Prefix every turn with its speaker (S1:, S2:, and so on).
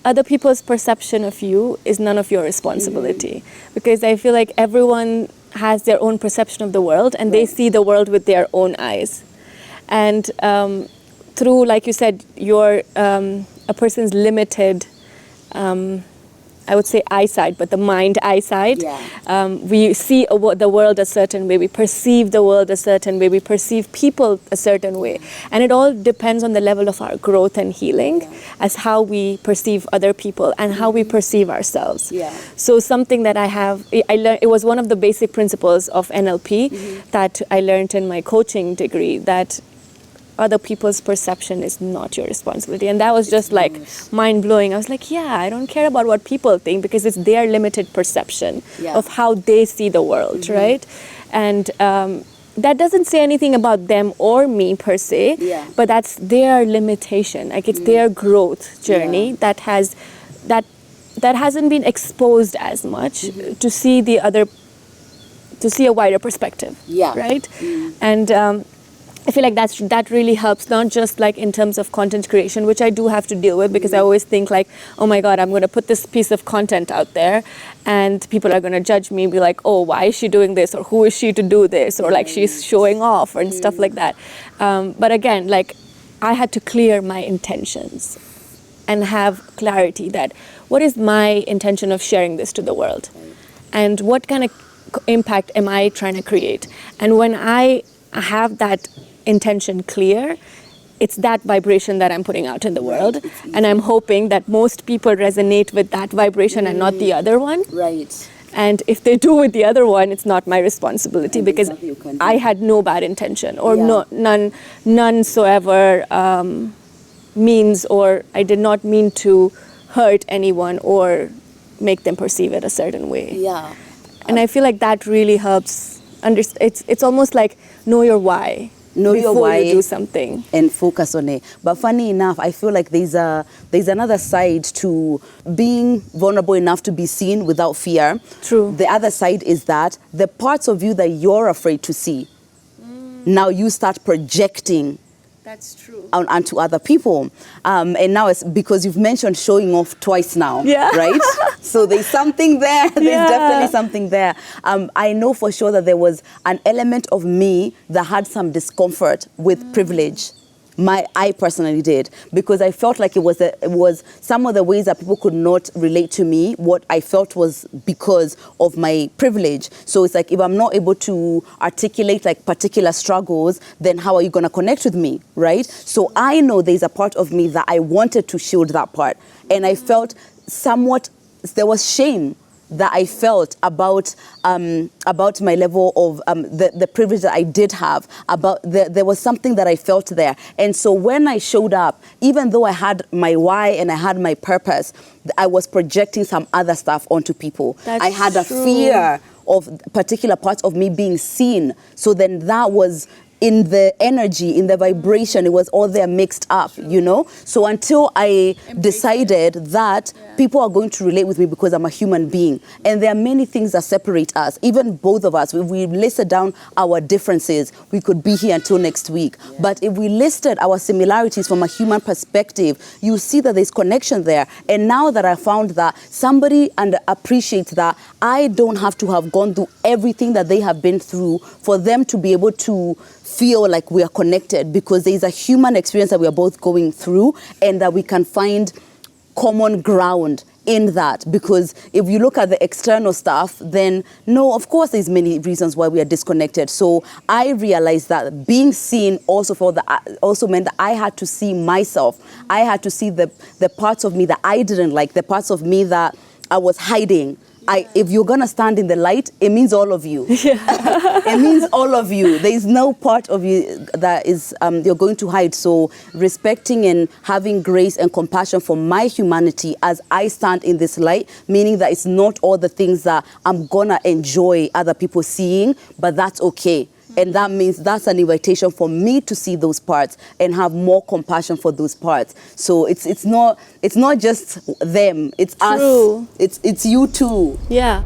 S1: other people's perception of you is none of your responsibility. Because I feel like everyone has their own perception of the world, and they see the world with their own eyes. And through, like you said, a person's limited, I would say eyesight, but the mind eyesight, we see the world a certain way, we perceive the world a certain way, we perceive people a certain way. And it all depends on the level of our growth and healing as how we perceive other people and how we perceive ourselves. So something that I learned, it was one of the basic principles of NLP that I learned in my coaching degree, that other people's perception is not your responsibility. And that was just like mind-blowing. I was like, yeah, I don't care about what people think, because it's their limited perception of how they see the world, right? And that doesn't say anything about them or me per se, but that's their limitation. Like, it's their growth journey that hasn't been exposed as much to see to see a wider perspective, right? And I feel like that really helps, not just like in terms of content creation, which I do have to deal with, because I always think like, oh my God, I'm going to put this piece of content out there and people are going to judge me, be like, oh, why is she doing this? Or who is she to do this? Or like she's showing off and stuff like that. But again, like, I had to clear my intentions and have clarity that what is my intention of sharing this to the world? And what kind of impact am I trying to create? And when I have that intention clear, it's that vibration that I'm putting out in the world, and I'm hoping that most people resonate with that vibration and not the other one. And if they do with the other one, it's not my responsibility, because I had no bad intention or none soever means, or I did not mean to hurt anyone or make them perceive it a certain way. And I feel like that really helps. It's almost like know your why. Know your why, you do something
S2: and focus on it. But funny enough, I feel like there's another side to being vulnerable enough to be seen without fear.
S1: True.
S2: The other side is that the parts of you that you're afraid to see, now you start projecting.
S1: That's true.
S2: Onto other people. And now it's because you've mentioned showing off twice now, right? So there's something there. There's definitely something there. I know for sure that there was an element of me that had some discomfort with privilege. I personally did, because I felt like it was some of the ways that people could not relate to me. What I felt was because of my privilege. So it's like, if I'm not able to articulate like particular struggles, then how are you going to connect with me, right? So I know there's a part of me that I wanted to shield that part, and I felt there was shame that I felt about my level of the privilege that I did have. There was something that I felt there. And so when I showed up, even though I had my why and I had my purpose, I was projecting some other stuff onto people. I had a fear of particular parts of me being seen. So then that was in the energy, in the vibration, it was all there mixed up, you know? So until I decided that people are going to relate with me because I'm a human being. And there are many things that separate us, even both of us. If we listed down our differences, we could be here until next week. But if we listed our similarities from a human perspective, you see that there's connection there. And now that I found that somebody appreciates that I don't have to have gone through everything that they have been through for them to be able to feel like we are connected, because there is a human experience that we are both going through, and that we can find common ground in that. Because if you look at the external stuff, then no, of course there's many reasons why we are disconnected. So I realized that being seen also meant that I had to see myself. I had to see the parts of me that I didn't like, the parts of me that I was hiding. If you're going to stand in the light, it means all of you. It means all of you. There is no part of you that is you're going to hide. So respecting and having grace and compassion for my humanity as I stand in this light, meaning that it's not all the things that I'm going to enjoy other people seeing, but that's okay. And that means that's an invitation for me to see those parts and have more compassion for those parts. So it's not just them, it's us. It's you too.
S1: Yeah.